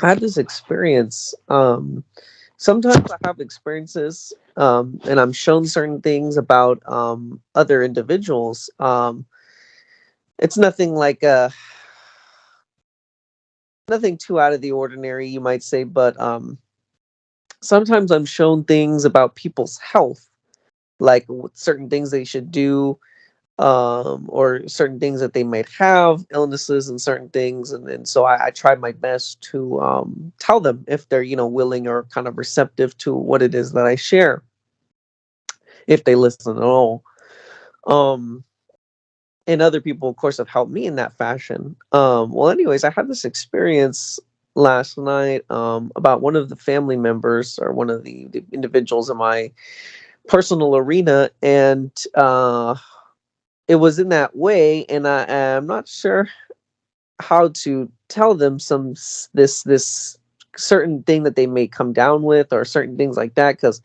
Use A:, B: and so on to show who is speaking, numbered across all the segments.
A: I had this experience. Sometimes I have experiences, and I'm shown certain things about other individuals. It's nothing like nothing too out of the ordinary, you might say, but sometimes I'm shown things about people's health, like certain things they should do, or certain things that they might have, illnesses and certain things, and then so I try my best to tell them if they're willing or kind of receptive to what it is that I share, if they listen at all. Um, and other people, of course, have helped me in that fashion. Well, anyways, I had this experience last night about one of the family members or one of the individuals in my personal arena, and it was in that way, and I am not sure how to tell them this certain thing that they may come down with or certain things like that, because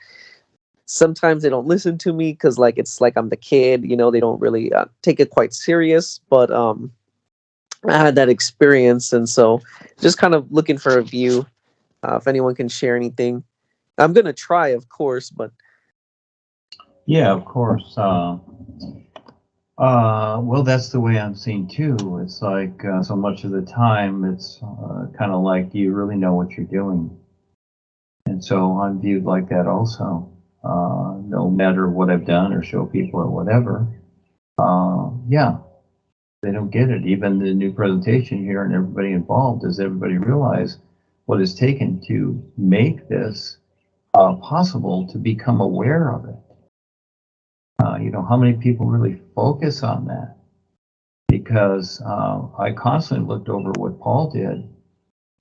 A: sometimes they don't listen to me because like it's like I'm the kid, they don't really take it quite serious, but I had that experience, and so just kind of looking for a view, if anyone can share anything. I'm gonna try, of course, but
B: Yeah, of course. Well, that's the way I'm seen too. It's like so much of the time, it's kind of like, do you really know what you're doing? And so I'm viewed like that also. No matter what I've done or show people or whatever, yeah, they don't get it. Even the new presentation here and everybody involved, does everybody realize what it's taken to make this possible to become aware of it? How many people really focus on that? Because I constantly looked over what Paul did,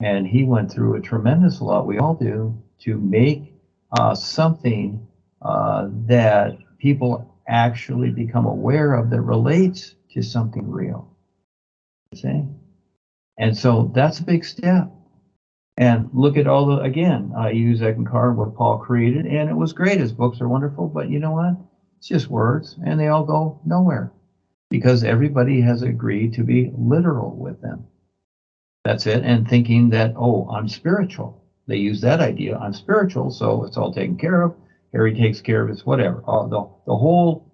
B: and he went through a tremendous lot. We all do, to make something that people actually become aware of that relates to something real. See? And so that's a big step. And look at all the, again, I use that in card what Paul created, and it was great. His books are wonderful, but you know what? It's just words, and they all go nowhere because everybody has agreed to be literal with them. That's it. And thinking that, oh, I'm spiritual. They use that idea. I'm spiritual, so it's all taken care of. Harry takes care of it, whatever. The whole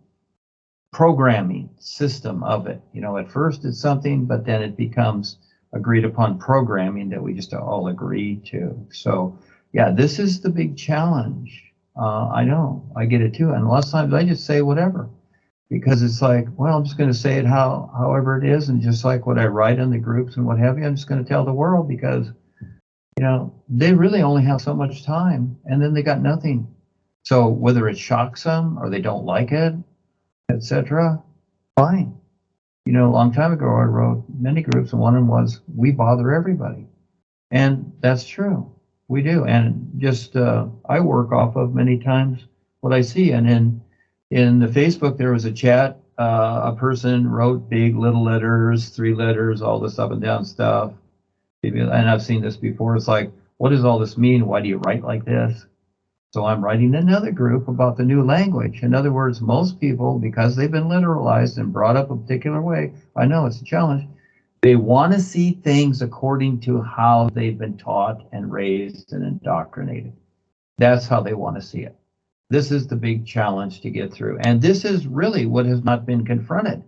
B: programming system of it. At first it's something, but then it becomes agreed upon programming that we just all agree to. So, yeah, this is the big challenge. I know, I get it too. And a lot of times I just say whatever because it's like, well, I'm just going to say it however it is. And just like what I write in the groups and what have you, I'm just going to tell the world because, they really only have so much time and then they got nothing. So whether it shocks them or they don't like it, etc., fine. A long time ago, I wrote many groups, and one of them was, we bother everybody. And that's true. We do. And just, I work off of many times what I see. And in the Facebook, there was a chat. A person wrote big little letters, 3 letters, all this up and down stuff. And I've seen this before. It's like, what does all this mean? Why do you write like this? So I'm writing another group about the new language. In other words, most people, because they've been literalized and brought up a particular way, I know it's a challenge, they want to see things according to how they've been taught and raised and indoctrinated. That's how they want to see it. This is the big challenge to get through. And this is really what has not been confronted.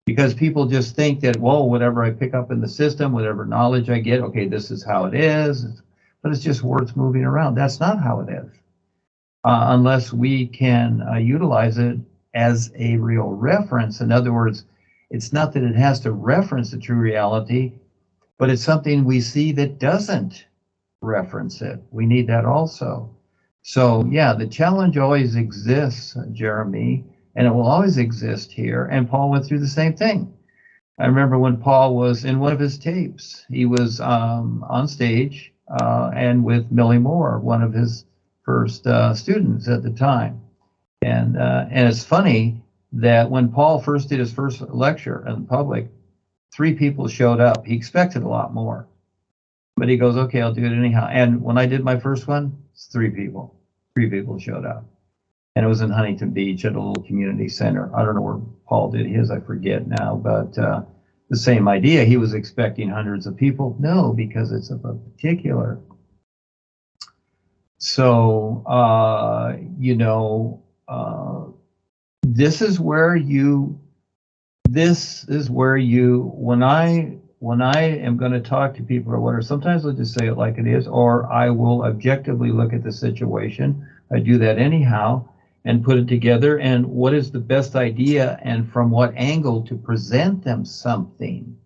B: Because people just think that, well, whatever I pick up in the system, whatever knowledge I get, okay, this is how it is. But it's just words moving around. That's not how it is. Unless we can utilize it as a real reference. In other words, it's not that it has to reference the true reality, but it's something we see that doesn't reference it. We need that also. So, yeah, the challenge always exists, Jeremy, and it will always exist here. And Paul went through the same thing. I remember when Paul was in one of his tapes, he was on stage and with Millie Moore, one of his first students at the time. And it's funny that when Paul first did his first lecture in public, 3 people showed up. He expected a lot more, but he goes, okay, I'll do it anyhow. And when I did my first one, it's 3 people. 3 people showed up. And it was in Huntington Beach at a little community center. I don't know where Paul did his, I forget now, but the same idea. He was expecting hundreds of people. No, because it's of a particular. So, this is where you, when I am going to talk to people or whatever, sometimes I'll just say it like it is, or I will objectively look at the situation. I do that anyhow and put it together, and what is the best idea and from what angle to present them something,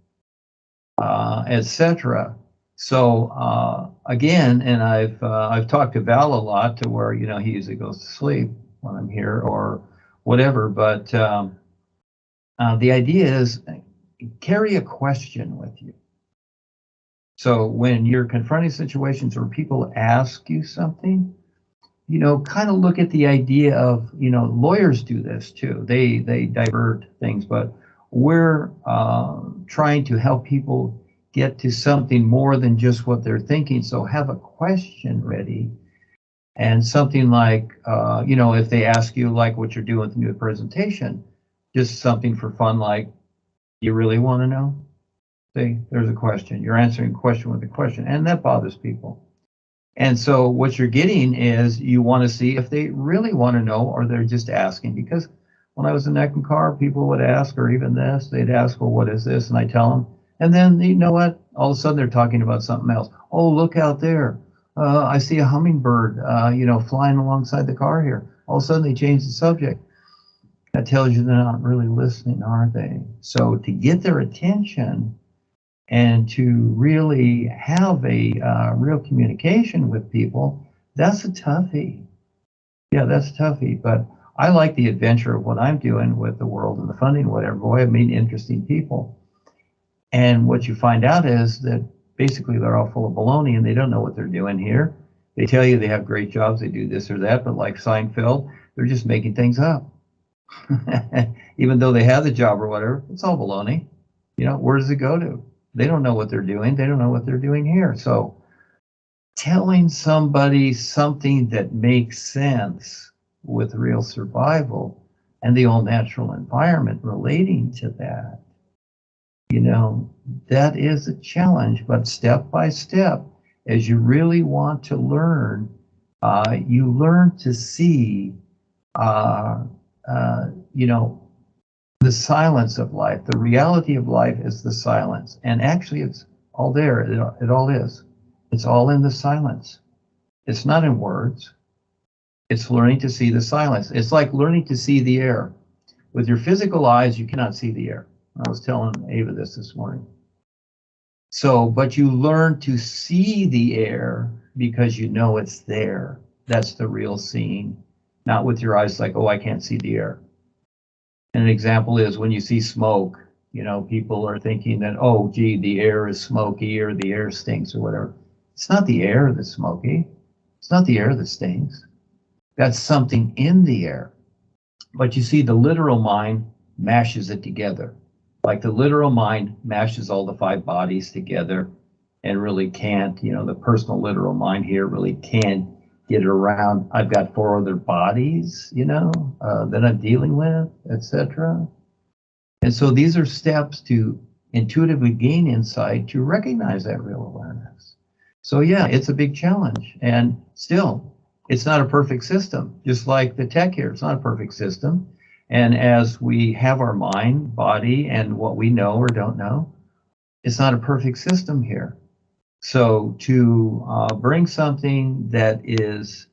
B: etc. So again, and I've talked to Val a lot, to where he usually goes to sleep when I'm here or whatever, but the idea is carry a question with you. So when you're confronting situations where people ask you something, kind of look at the idea of, lawyers do this too. They divert things, but we're trying to help people get to something more than just what they're thinking. So have a question ready, and something like, if they ask you like what you're doing with the new presentation, just something for fun, like, you really want to know? See, there's a question. You're answering a question with a question, and that bothers people. And so what you're getting is, you want to see if they really want to know, or they're just asking. Because when I was in Eckankar, people would ask, or even this, they'd ask, well, what is this? And I tell them, and then you know what? All of a sudden they're talking about something else. Oh, look out there. I see a hummingbird, flying alongside the car here. All of a sudden they change the subject. That tells you they're not really listening, are they? So to get their attention and to really have a real communication with people, that's a toughie. Yeah, that's a toughie. But I like the adventure of what I'm doing with the world and the funding, whatever. Boy, I've meeting interesting people. And what you find out is that basically they're all full of baloney, and they don't know what they're doing here. They tell you they have great jobs, they do this or that, but like Seinfeld, they're just making things up. Even though they have the job or whatever, it's all baloney. Where does it go to? They don't know what they're doing. They don't know what they're doing here. So telling somebody something that makes sense with real survival and the all-natural environment relating to that, that is a challenge. But step by step, as you really want to learn, you learn to see, the silence of life. The reality of life is the silence. And actually, it's all there. It all is. It's all in the silence. It's not in words. It's learning to see the silence. It's like learning to see the air. With your physical eyes, you cannot see the air. I was telling Ava this morning. So, but you learn to see the air because you know it's there. That's the real seeing. Not with your eyes like, oh, I can't see the air. And an example is when you see smoke, people are thinking that, oh, gee, the air is smoky or the air stinks or whatever. It's not the air that's smoky. It's not the air that stinks. That's something in the air. But you see, the literal mind mashes it together. Like the literal mind mashes all the 5 bodies together and really can't, the personal literal mind here really can't get around. I've got 4 other bodies, that I'm dealing with, etc. And so these are steps to intuitively gain insight to recognize that real awareness. So yeah, it's a big challenge. And still, it's not a perfect system. Just like the tech here, it's not a perfect system. And as we have our mind, body, and what we know or don't know, it's not a perfect system here. So to bring something that is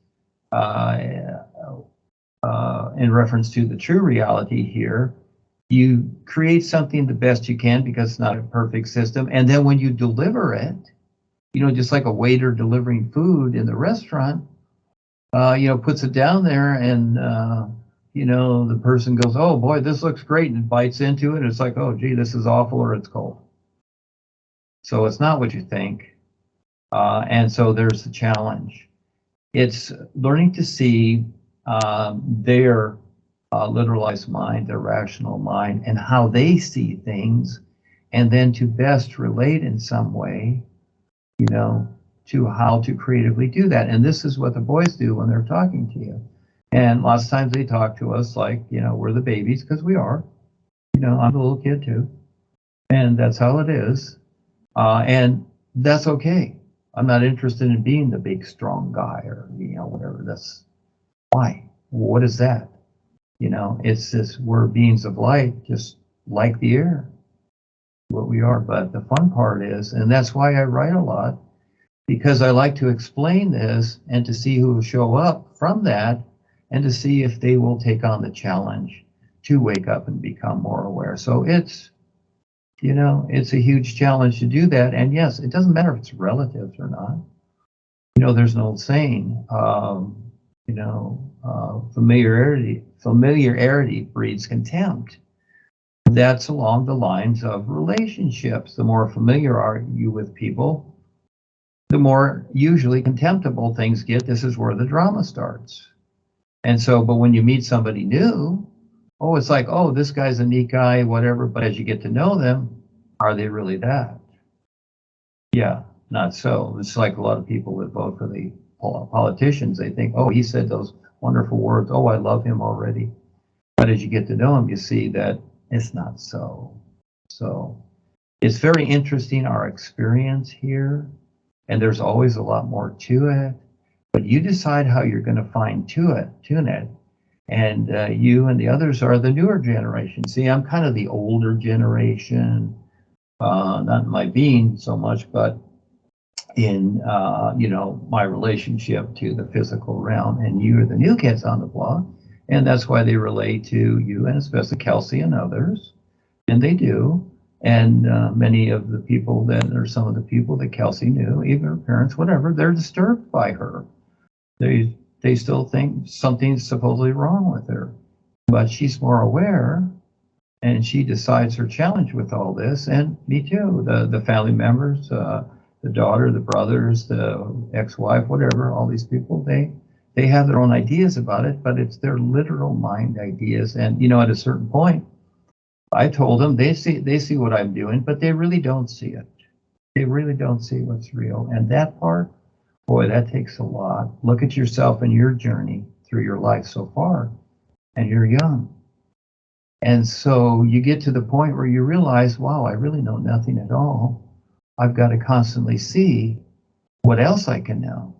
B: in reference to the true reality here, you create something the best you can because it's not a perfect system. And then when you deliver it, just like a waiter delivering food in the restaurant, puts it down there and, the person goes, oh boy, this looks great, and bites into it. It's like, oh gee, this is awful, or it's cold. So it's not what you think. And so there's the challenge. It's learning to see their literalized mind, their rational mind, and how they see things, and then to best relate in some way, to how to creatively do that. And this is what the boys do when they're talking to you. And lots of times they talk to us like, we're the babies, because we are. I'm the little kid too. And that's how it is. And that's okay. I'm not interested in being the big strong guy or, whatever. That's why. What is that? It's this, we're beings of light, just like the air, what we are. But the fun part is, and that's why I write a lot, because I like to explain this and to see who will show up from that and to see if they will take on the challenge to wake up and become more aware. So it's a huge challenge to do that. And yes, it doesn't matter if it's relatives or not. There's an old saying, familiarity breeds contempt. That's along the lines of relationships. The more familiar are you with people, the more usually contemptible things get. This is where the drama starts. And so, but when you meet somebody new, it's like, this guy's a neat guy, whatever. But as you get to know them, are they really that? Yeah, not so. It's like a lot of people that vote for the politicians. They think, he said those wonderful words. I love him already. But as you get to know him, you see that it's not so. So it's very interesting, our experience here. And there's always a lot more to it. But you decide how you're going to tune it. And you and the others are the newer generation. See, I'm kind of the older generation, not in my being so much, but in my relationship to the physical realm. And you are the new kids on the block, and that's why they relate to you, and especially Kelsey and others, and they do. And many of the people some of the people that Kelsey knew, even her parents, whatever, they're disturbed by her. They still think something's supposedly wrong with her, but she's more aware, and she decides her challenge with all this. And me too. The family members, the daughter, the brothers, the ex-wife, whatever, all these people, they have their own ideas about it, but it's their literal mind ideas. And at a certain point, I told them they see what I'm doing, but they really don't see it. They really don't see what's real. And that part, boy, that takes a lot. Look at yourself and your journey through your life so far, and you're young. And so you get to the point where you realize, wow, I really know nothing at all. I've got to constantly see what else I can know.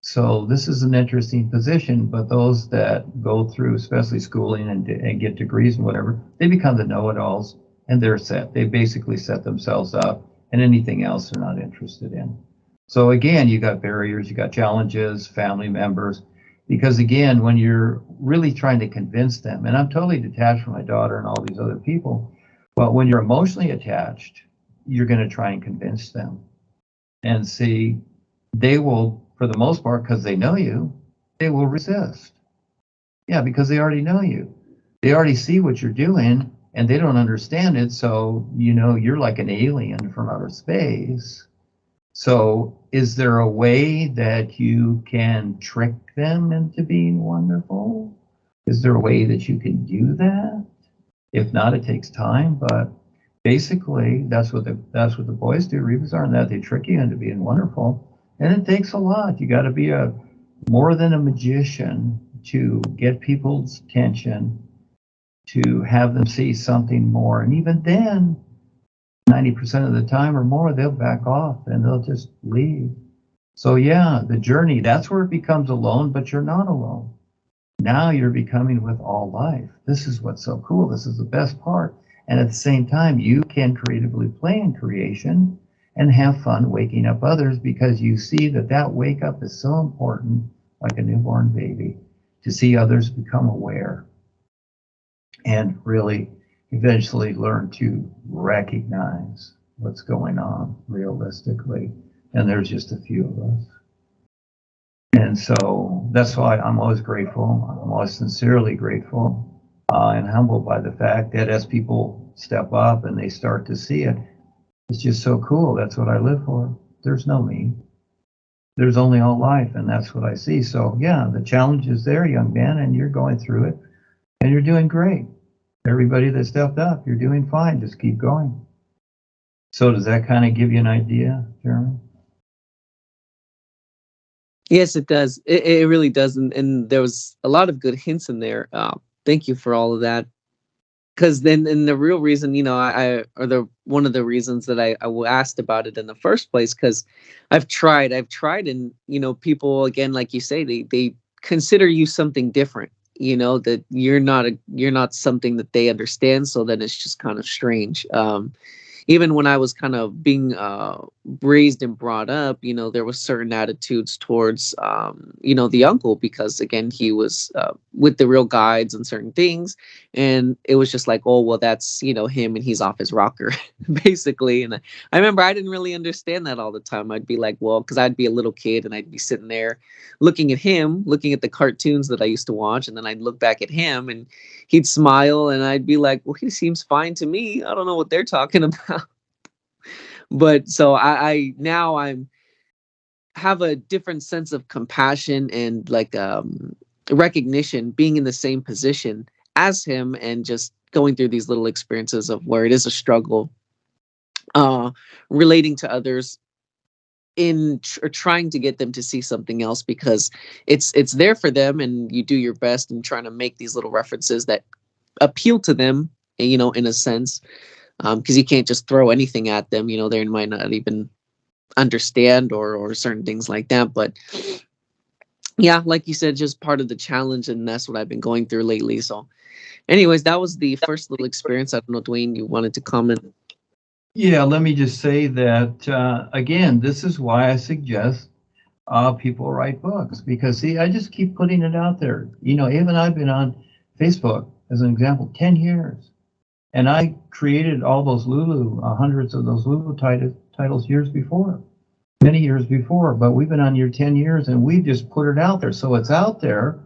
B: So this is an interesting position, but those that go through, especially schooling and get degrees and whatever, they become the know-it-alls, and they're set. They basically set themselves up, and anything else they're not interested in. So again, you got barriers, you got challenges, family members, because again, when you're really trying to convince them, and I'm totally detached from my daughter and all these other people, but when you're emotionally attached, you're going to try and convince them. And see, they will, for the most part, because they know you, they will resist. Yeah, because they already know you. They already see what you're doing, and they don't understand it. So, you're like an alien from outer space. So is there a way that you can trick them into being wonderful? Is there a way that you can do that? If not, it takes time, but basically that's what the boys do, Rebus, are, and that they trick you into being wonderful. And it takes a lot. You got to be more than a magician to get people's attention, to have them see something more. And even then, 90% of the time or more, they'll back off and they'll just leave. So yeah, the journey, that's where it becomes alone, but you're not alone. Now you're becoming with all life. This is what's so cool. This is the best part. And at the same time, you can creatively play in creation and have fun waking up others, because you see that wake up is so important, like a newborn baby, to see others become aware and really eventually learn to recognize what's going on realistically. And there's just a few of us. And so that's why I'm always grateful. I'm always sincerely grateful and humbled by the fact that as people step up and they start to see it, it's just so cool. That's what I live for. There's no me. There's only all life, and that's what I see. So yeah, the challenge is there, young man, and you're going through it, and you're doing great. Everybody that stepped up, you're doing fine. Just keep going. So does that kind of give you an idea, Jeremy?
A: Yes, it does. It really does. And there was a lot of good hints in there. Thank you for all of that. because then, and the real reason, or the one of the reasons that I asked about it in the first place, because I've tried, and people, again, like you say, they consider you something different. That you're not something that they understand. So then it's just kind of strange. Even when I was kind of being raised and brought up, there was certain attitudes towards, the uncle, because again, he was with the real guides and certain things. And it was just like, oh, well, that's, him and he's off his rocker, basically. And I remember I didn't really understand that all the time. I'd be like, well, because I'd be a little kid and I'd be sitting there looking at him, looking at the cartoons that I used to watch. And then I'd look back at him and he'd smile and I'd be like, well, he seems fine to me. I don't know what they're talking about. But so I now I'm have a different sense of compassion and like recognition, being in the same position as him and just going through these little experiences of where it is a struggle, uh relating to others in trying to get them to see something else, because it's there for them, and you do your best in trying to make these little references that appeal to them, in a sense, because you can't just throw anything at them. They might not even understand or certain things like that. But yeah, like you said, just part of the challenge, and that's what I've been going through lately. So anyways, that was the first little experience. I don't know, Duane, you wanted to comment?
B: Yeah, let me just say that, again, this is why I suggest people write books, because see, I just keep putting it out there. Even I've been on Facebook, as an example, 10 years. And I created all those Lulu, hundreds of those Lulu titles years before, many years before. But we've been on here 10 years, and we've just put it out there. So it's out there,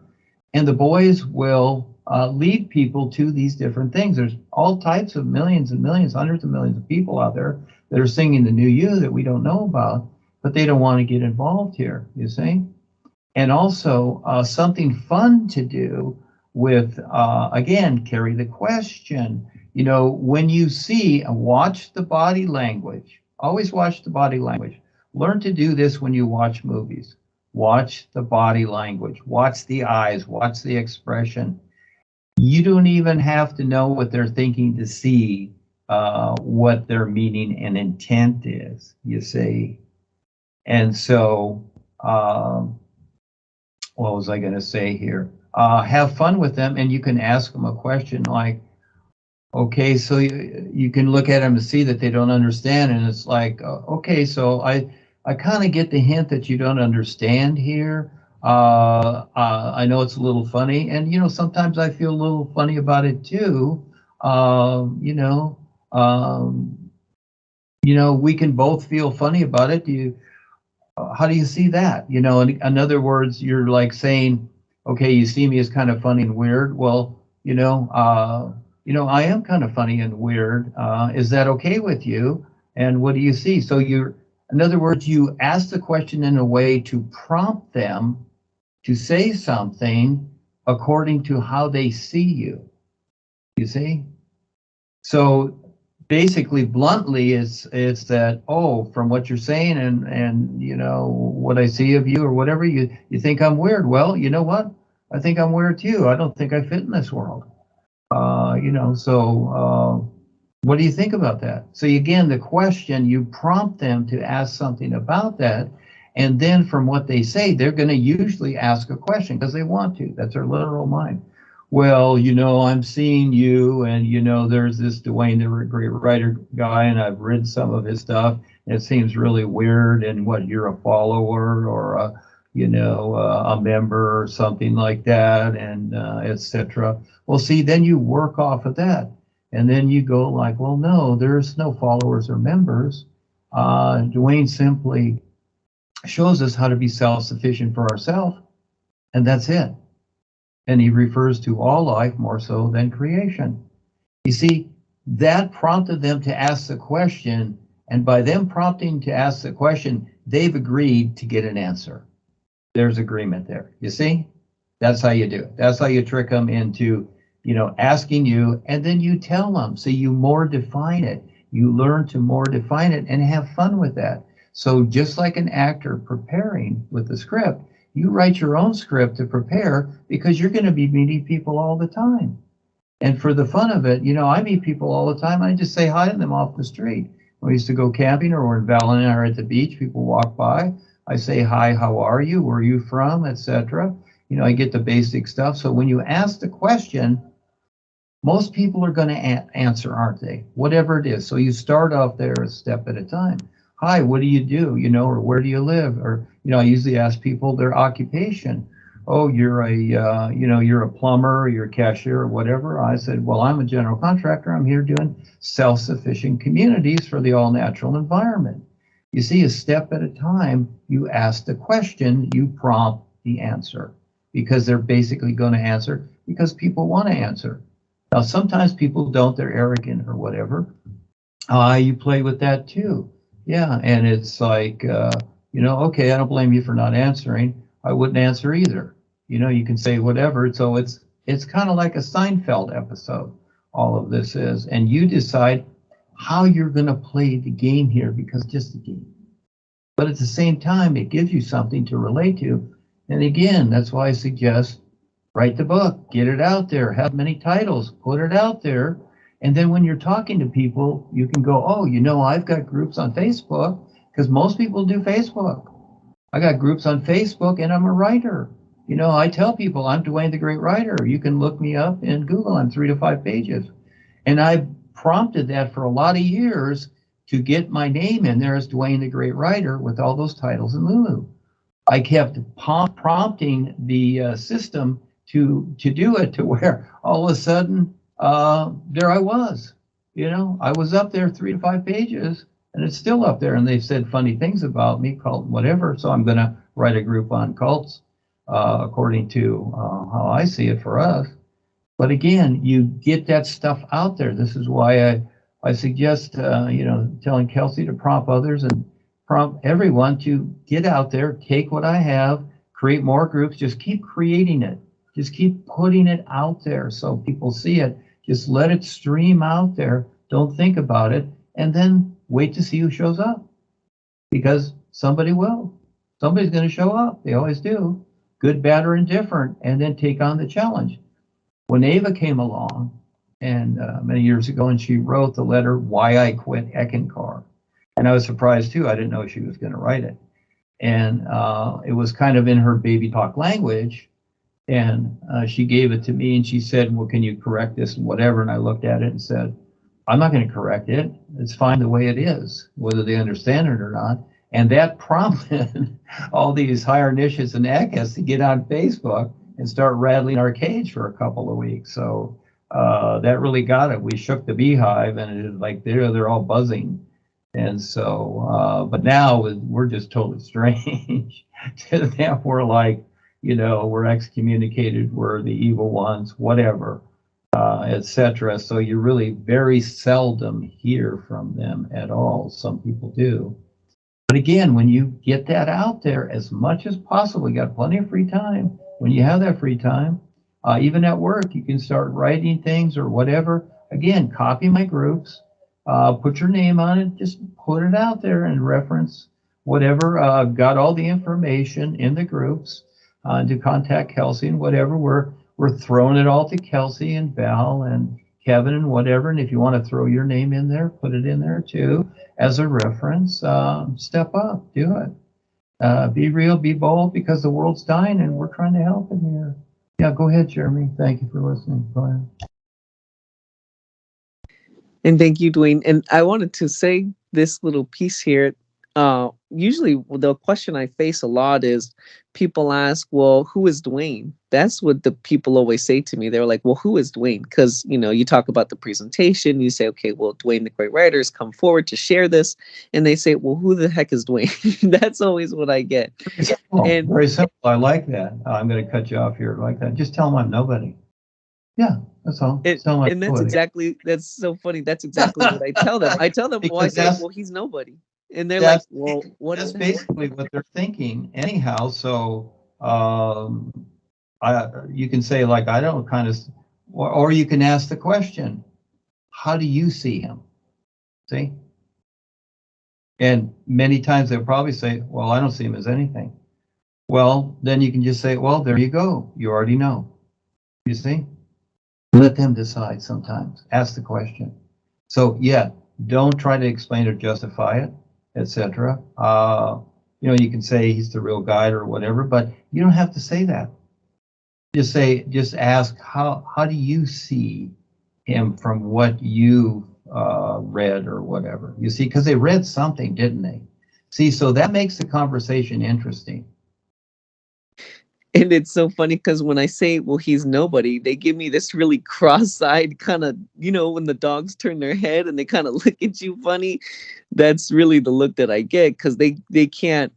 B: and the boys will lead people to these different things. There's all types of millions and millions, hundreds of millions of people out there that are singing the NUUU that we don't know about, but they don't want to get involved here, you see? And also something fun to do with, again, carry the question. When you see, watch the body language. Always watch the body language. Learn to do this when you watch movies. Watch the body language. Watch the eyes. Watch the expression. You don't even have to know what they're thinking to see what their meaning and intent is, you see. And so, what was I going to say here? Have fun with them, and you can ask them a question like, okay, so you can look at them and see that they don't understand, and it's like, okay, so I kind of get the hint that you don't understand here. I know it's a little funny, and sometimes I feel a little funny about it too. We can both feel funny about it. How do you see that? In other words, you're like saying, okay, you see me as kind of funny and weird. Well, I am kind of funny and weird. Is that okay with you? And what do you see? So in other words, you ask the question in a way to prompt them to say something according to how they see you. You see? So basically, bluntly, it's that, oh, from what you're saying and what I see of you or whatever, you think I'm weird. Well, you know what? I think I'm weird too. I don't think I fit in this world. So what do you think about that? So again, the question, you prompt them to ask something about that, and then from what they say, they're going to usually ask a question because they want to. That's their literal mind. Well, I'm seeing you, and there's this Duane the Great Writer guy, and I've read some of his stuff. And it seems really weird, and what, you're a follower or a member or something like that, and etc. Well, see, then you work off of that, and then you go like, well, no, there's no followers or members. Duane simply shows us how to be self-sufficient for ourselves, and that's it. And he refers to all life more so than creation. You see, that prompted them to ask the question, and by them prompting to ask the question, they've agreed to get an answer. There's agreement there. You see? That's how you do it. That's how you trick them into, asking you, and then you tell them. So you more define it. You learn to more define it and have fun with that. So just like an actor preparing with the script, you write your own script to prepare because you're going to be meeting people all the time. And for the fun of it, you know, I meet people all the time. I just say hi to them off the street. We used to go camping, or when Val and I are at the beach, people walk by. I say hi, how are you? Where are you from? Etc. You know, I get the basic stuff. So when you ask the question, most people are going to answer, aren't they? Whatever it is. So you start off there a step at a time. Hi, what do you do? You know, or where do you live? Or, you know, I usually ask people their occupation. Oh, you're a, you know, you're a plumber, or you're a cashier, or whatever. I said, well, I'm a general contractor. I'm here doing self-sufficient communities for the all-natural environment. You see, a step at a time, you ask the question, you prompt the answer, because they're basically going to answer because people want to answer. Now, sometimes people don't, they're arrogant or whatever. You play with that too. Yeah, and it's like, you know, okay, I don't blame you for not answering. I wouldn't answer either. You know, you can say whatever. So it's kind of like a Seinfeld episode, all of this is. And you decide how you're going to play the game here, because it's just a game. But at the same time, it gives you something to relate to. And again, that's why I suggest write the book, get it out there, have many titles, put it out there. And then when you're talking to people, you can go, oh, you know, I've got groups on Facebook, because most people do Facebook. I got groups on Facebook, and I'm a writer. You know, I tell people I'm Duane the Great Writer. You can look me up in Google. I'm 3 to 5 pages. And I prompted that for a lot of years to get my name in there as Duane the Great Writer with all those titles in NUUU. I kept prompting the system to do it, to where all of a sudden there I was. You know, I was up there 3 to 5 pages, and it's still up there. And they've said funny things about me, cult whatever. So I'm going to write a group on cults according to how I see it for us. But again, you get that stuff out there. This is why I suggest, you know, telling Kelsey to prompt others and prompt everyone to get out there, take what I have, create more groups, just keep creating it. Just keep putting it out there so people see it. Just let it stream out there. Don't think about it. And then wait to see who shows up. Because somebody will. Somebody's going to show up. They always do. Good, bad, or indifferent. And then take on the challenge. When Ava came along, and many years ago, and she wrote the letter, Why I Quit Eckankar. And I was surprised too. I didn't know she was going to write it. And it was kind of in her baby talk language. And she gave it to me, and she said, well, can you correct this and whatever? And I looked at it and said, I'm not going to correct it. It's fine the way it is, whether they understand it or not. And that prompted all these higher niches and ACAs to get on Facebook and start rattling our cage for a couple of weeks. So that really got it. We shook the beehive, and it was like they're all buzzing. And so, but now we're just totally strange to them. We're like, you know, we're excommunicated, we're the evil ones, whatever, etc. So you really very seldom hear from them at all. Some people do. But again, when you get that out there as much as possible, you got plenty of free time. When you have that free time, even at work, you can start writing things or whatever. Again, copy my groups, put your name on it, just put it out there and reference whatever. I've got all the information in the groups to contact Kelsey and whatever. We're throwing it all to Kelsey and Val and Kevin and whatever. And if you want to throw your name in there, put it in there too as a reference. Step up, do it. Be real, be bold, because the world's dying and we're trying to help in here. Yeah, go ahead, Jeremy. Thank you for listening. Go ahead.
A: And thank you, Duane. And I wanted to say this little piece here. Usually the question I face a lot is people ask, well, who is Duane? That's what the people always say to me. They're like, well, who is Duane? Because, you know, you talk about the presentation, you say, okay, well, Duane the Great Writer has come forward to share this. And they say, well, who the heck is Duane? That's always what I get.
B: And very simple. I like that. I'm going to cut you off here like that. Just tell them I'm nobody. Yeah, that's all.
A: And that's exactly, that's so funny. That's exactly what I tell them. I tell them, well, I say, well, he's nobody. And they're like, well, what is that?
B: That's basically what they're thinking anyhow. So you can say, like, I don't kind of, or you can ask the question, how do you see him? See? And many times they'll probably say, well, I don't see him as anything. Well, then you can just say, well, there you go. You already know. You see? Let them decide sometimes. Ask the question. So yeah, don't try to explain or justify it, etc. You can say he's the real guide or whatever, but you don't have to say that. Just ask how do you see him from what you read or whatever. You see, because they read something, didn't they? See, so that makes the conversation interesting.
A: And it's so funny because when I say, well, he's nobody, they give me this really cross-eyed kind of, when the dogs turn their head and they kind of look at you funny. That's really the look that I get because they can't.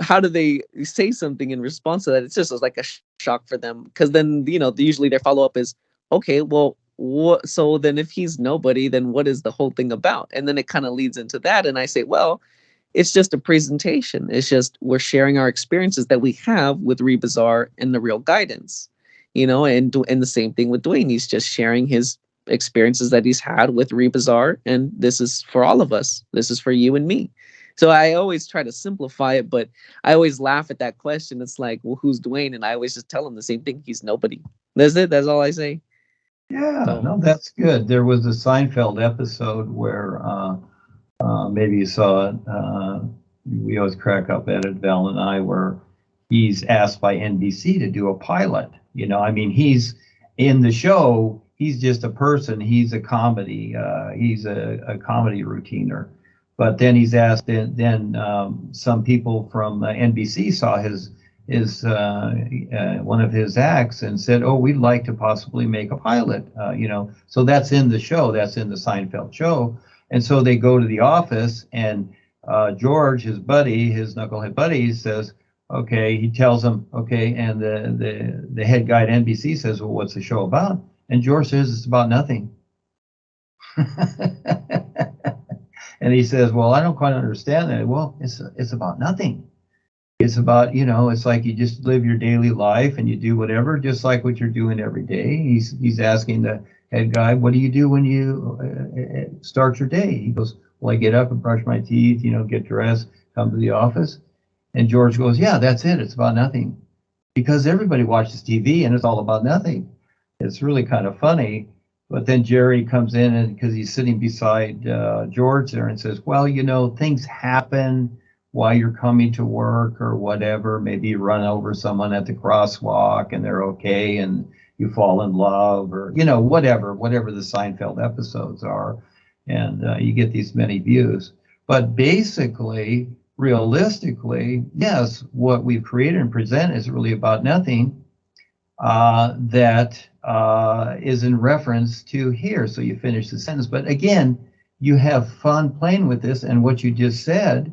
A: How do they say something in response to that? It's just like a shock for them because then, usually their follow-up is, okay, well, what? So then if he's nobody, then what is the whole thing about? And then it kind of leads into that. And I say, well, it's just a presentation. It's just we're sharing our experiences that we have with Rebazar and the real guidance, and the same thing with Duane. He's just sharing his experiences that he's had with Rebazar, and this is for all of us. This is for you and me. So I always try to simplify it, but I always laugh at that question. It's like, well, who's Duane? And I always just tell him the same thing. He's nobody. That's it. That's all I say.
B: Yeah,
A: So
B: no, that's good. There was a Seinfeld episode where maybe you saw it. We always crack up at it, Val and I, where he's asked by NBC to do a pilot. I mean, he's in the show. He's just a person. He's a comedy. He's a comedy routiner. But then he's asked. Then some people from NBC saw his one of his acts and said, "Oh, we'd like to possibly make a pilot." So that's in the show. That's in the Seinfeld show. And so they go to the office, and George, his buddy, his knucklehead buddy, says, "Okay." He tells him, "Okay," and the head guy at NBC says, "Well, what's the show about?" And George says, "It's about nothing." And he says, "Well, I don't quite understand that." Well, it's about nothing. It's about, it's like you just live your daily life and you do whatever, just like what you're doing every day. He's asking the head guy, "What do you do when you start your day?" He goes, "Well, I get up and brush my teeth, get dressed, come to the office." And George goes, "Yeah, that's it. It's about nothing." Because everybody watches TV and it's all about nothing. It's really kind of funny. But then Jerry comes in, and because he's sitting beside George there, and says, "Well, things happen while you're coming to work or whatever. Maybe you run over someone at the crosswalk and they're okay, and you fall in love, or whatever the Seinfeld episodes are, and you get these many views. But basically, realistically, yes, what we've created and present is really about nothing. That is in reference to here. So you finish the sentence, but again, you have fun playing with this, and what you just said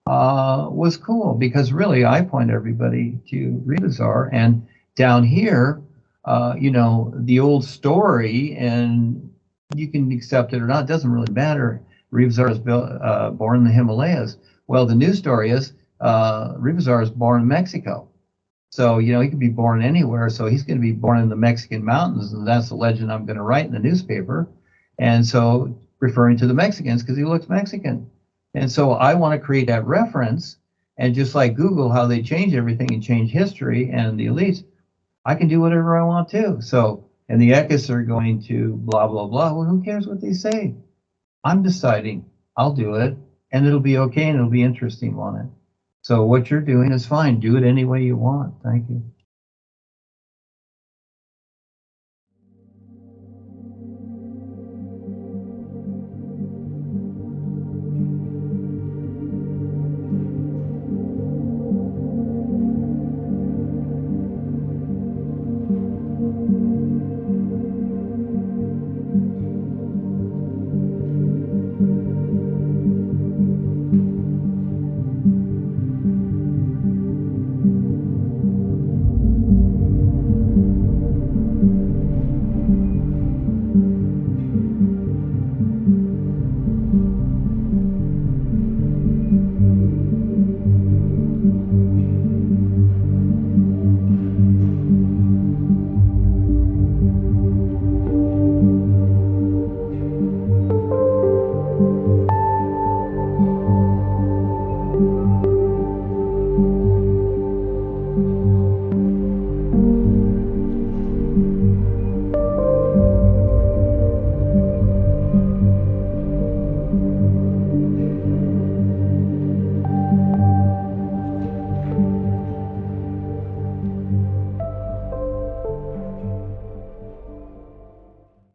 B: was cool, because really I point everybody to Rebazar, and down here, the old story, and you can accept it or not, it doesn't really matter. Rebazar is born in the Himalayas. Well, the new story is Rebazar is born in Mexico. So, he could be born anywhere. So he's going to be born in the Mexican mountains, and that's the legend I'm going to write in the newspaper. And so referring to the Mexicans because he looks Mexican. And so I want to create that reference. And just like Google, how they change everything and change history and the elites, I can do whatever I want to. So, and the Eckists are going to blah, blah, blah. Well, who cares what they say? I'm deciding I'll do it, and it'll be okay, and it'll be interesting on it. So what you're doing is fine. Do it any way you want. Thank you.